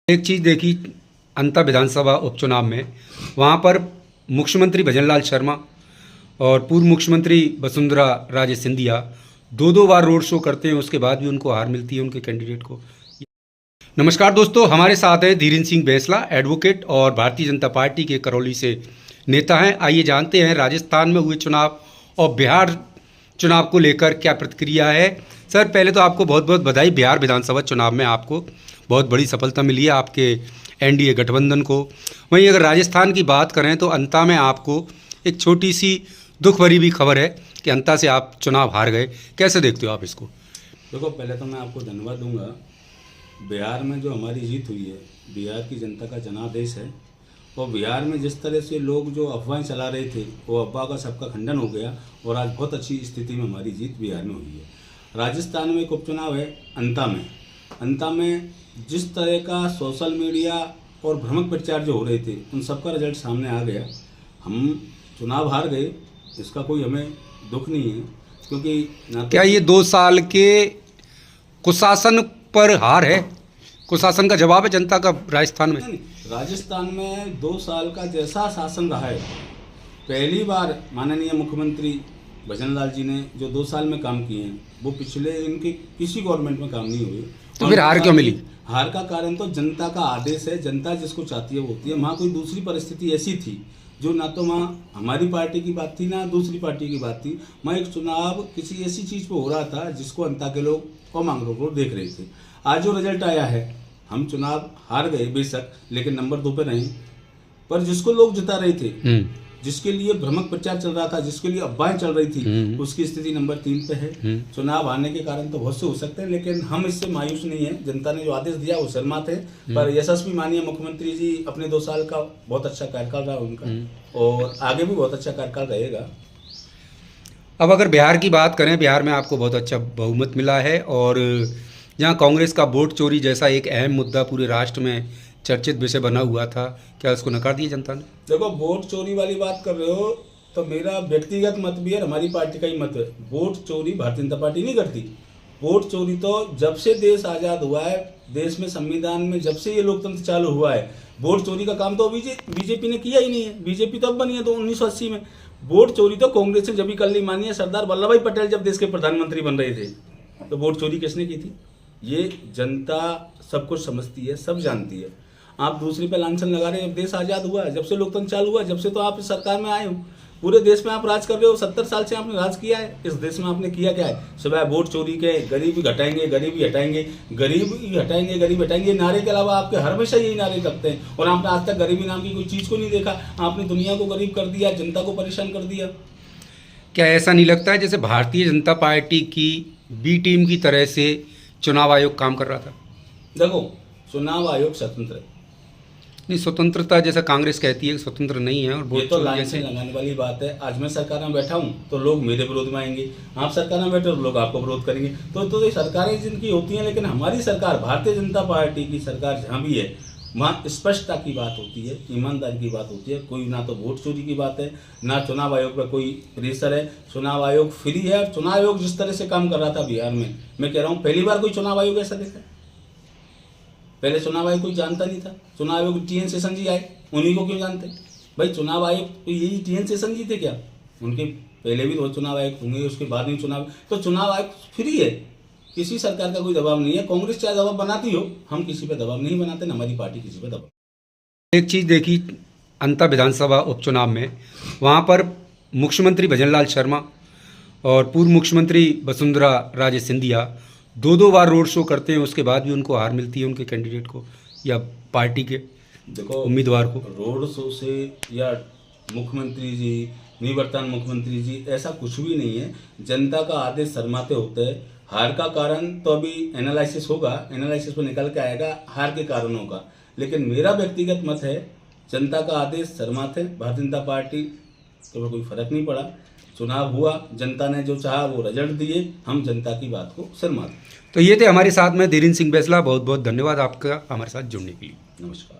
एक चीज़ देखी अंता विधानसभा उपचुनाव में, वहाँ पर मुख्यमंत्री भजनलाल शर्मा और पूर्व मुख्यमंत्री वसुंधरा राजे सिंधिया दो बार रोड शो करते हैं, उसके बाद भी उनको हार मिलती है उनके कैंडिडेट को। नमस्कार दोस्तों, हमारे साथ है धीरेन्द्र सिंह बैंसला, एडवोकेट और भारतीय जनता पार्टी के करौली से नेता हैं। आइए जानते हैं राजस्थान में हुए चुनाव और बिहार चुनाव को लेकर क्या प्रतिक्रिया है। सर, पहले तो आपको बहुत बहुत बधाई। बिहार विधानसभा चुनाव में आपको बहुत बड़ी सफलता मिली है आपके एनडीए गठबंधन को। वहीं अगर राजस्थान की बात करें तो अंता में आपको एक छोटी सी दुख भरी भी खबर है कि अंता से आप चुनाव हार गए। कैसे देखते हो आप इसको? देखो, पहले तो मैं आपको धन्यवाद दूंगा। बिहार में जो हमारी जीत हुई है, बिहार की जनता का जनादेश है। और बिहार में जिस तरह से लोग जो अफवाहें चला रहे थे, वो अफवाह का सबका खंडन हो गया और आज बहुत अच्छी स्थिति में हमारी जीत बिहार में हुई है। राजस्थान में एक उपचुनाव है अंता में जिस तरह का सोशल मीडिया और भ्रामक प्रचार जो हो रहे थे, उन सबका रिजल्ट सामने आ गया। हम चुनाव हार गए, इसका कोई हमें दुख नहीं है, क्योंकि क्या ये 2 साल के कुशासन पर हार है? कुशासन का जवाब है जनता का राजस्थान में? राजस्थान में 2 साल का जैसा शासन रहा है, पहली बार माननीय मुख्यमंत्री भजनलाल जी ने जो 2 साल में काम किए हैं, वो पिछले इनके किसी गवर्नमेंट में काम नहीं हुए। तो फिर हार क्यों मिली? हार का कारण तो जनता का आदेश है। जनता जिसको चाहती है वो होती है। वहाँ कोई दूसरी परिस्थिति ऐसी थी जो ना तो वहाँ हमारी पार्टी की बात थी ना दूसरी पार्टी की बात थी। वहाँ एक चुनाव किसी ऐसी चीज़ पर हो रहा था जिसको अंता के लोग कमांगरों को देख रहे थे। आज जो रिजल्ट आया है, हम चुनाव हार गए बेशक, लेकिन नंबर 2 पे रहे। पर जिसको लोग जिता रहे थे, जिसके लिए भ्रामक प्रचार चल रहा था, जिसके लिए अफवाहें चल रही थी, उसकी स्थिति नंबर 3 पे है। चुनाव हारने के कारण तो बहुत से हो सकते हैं, लेकिन हम इससे मायूस नहीं है। जनता ने जो आदेश दिया वो सहमत है। पर यशस्वी माननीय मुख्यमंत्री जी अपने 2 साल का बहुत अच्छा कार्यकाल रहा उनका, और आगे भी बहुत अच्छा कार्यकाल रहेगा। अब अगर बिहार की बात करें, बिहार में आपको बहुत अच्छा बहुमत मिला है और जहाँ कांग्रेस का वोट चोरी जैसा एक अहम मुद्दा पूरे राष्ट्र में चर्चित विषय बना हुआ था, क्या उसको नकार दिया जनता ने? देखो, वोट चोरी वाली बात कर रहे हो तो मेरा व्यक्तिगत मत भी है, हमारी पार्टी का ही मत है। वोट चोरी भारतीय जनता पार्टी नहीं करती। वोट चोरी तो जब से देश आज़ाद हुआ है, देश में संविधान में जब से ये लोकतंत्र चालू हुआ है, वोट चोरी का काम तो बीजेपी ने किया ही नहीं है। बीजेपी तो अब बनी है तो 1980 में। वोट चोरी तो कांग्रेस ने जब भी कर ली। मानिए सरदार वल्लभ भाई पटेल जब देश के प्रधानमंत्री बन रहे थे, तो वोट चोरी किसने की थी? ये जनता सब कुछ समझती है, सब जानती है। आप दूसरी पे लांछन लगा रहे हैं। जब देश आज़ाद हुआ, जब से लोकतंत्र चालू हुआ, जब से तो आप इस सरकार में आए हो, पूरे देश में आप राज कर रहे हो। 70 साल से आपने राज किया है। इस देश में आपने किया क्या है? सिवाय वोट चोरी के गरीबी घटाएंगे, गरीबी हटाएंगे, गरीबी हटाएंगे, गरीबी हटाएंगे, नारे के अलावा आपके हमेशा यही नारे लगते हैं। और आपने आज तक गरीबी नाम की कोई चीज़ को नहीं देखा। आपने दुनिया को गरीब कर दिया, जनता को परेशान कर दिया। क्या ऐसा नहीं लगता है जैसे भारतीय जनता पार्टी की बी टीम की तरह से चुनाव आयोग काम कर रहा था? देखो, चुनाव आयोग स्वतंत्र है। नहीं, स्वतंत्रता जैसा कांग्रेस कहती है स्वतंत्र नहीं है। और ये तो लांछन लगाने वाली बात है। आज मैं सरकार में बैठा हूँ तो लोग मेरे विरोध में आएंगे, आप सरकार में बैठे तो लोग आपको विरोध करेंगे। तो ये सरकारें जिनकी होती हैं, लेकिन हमारी सरकार भारतीय जनता पार्टी की सरकार जहाँ भी है, वहाँ स्पष्टता की बात होती है, ईमानदारी की बात होती है। कोई ना तो वोट चोरी की बात है, ना चुनाव आयोग पर कोई प्रेशर है। चुनाव आयोग फ्री है। चुनाव आयोग जिस तरह से काम कर रहा था बिहार में, मैं कह रहा हूँ पहली बार कोई चुनाव आयोग ऐसा देखा है। पहले चुनाव आयोग कोई जानता नहीं था। चुनाव आयोग TN शेषन जी आए, उन्हीं को क्यों जानते भाई? चुनाव आयोग तो यही TN शेषन जी थे क्या? उनके पहले भी 2 चुनाव आयोग होंगे, उसके बाद नहीं चुनाव। तो चुनाव आयोग फ्री है, किसी सरकार का कोई दबाव नहीं है। कांग्रेस चाहे दबाव बनाती हो, हम किसी पे दबाव नहीं बनाते, न हमारी पार्टी किसी पे दबाव। एक चीज़ देखी अंता विधानसभा उपचुनाव में, वहाँ पर मुख्यमंत्री भजनलाल शर्मा और पूर्व मुख्यमंत्री वसुंधरा राजे सिंधिया दो बार रोड शो करते हैं, उसके बाद भी उनको हार मिलती है उनके कैंडिडेट को या पार्टी के देखो उम्मीदवार को। रोड शो से या मुख्यमंत्री जी, निवर्तमान मुख्यमंत्री जी, ऐसा कुछ भी नहीं है। जनता का आदेश शर्माते होते हैं। हार का कारण तो अभी एनालिसिस होगा, एनालिसिस में निकल के आएगा हार के कारणों का। लेकिन मेरा व्यक्तिगत मत है, जनता का आदेश शर्माते। भारतीय जनता पार्टी तो कोई फर्क नहीं पड़ा। चुनाव हुआ, जनता ने जो चाहा वो रिजल्ट दिए, हम जनता की बात को शर्माते। तो ये थे हमारे साथ में धीरेन्द्र सिंह बैंसला। बहुत बहुत धन्यवाद आपका हमारे साथ जुड़ने के लिए। नमस्कार।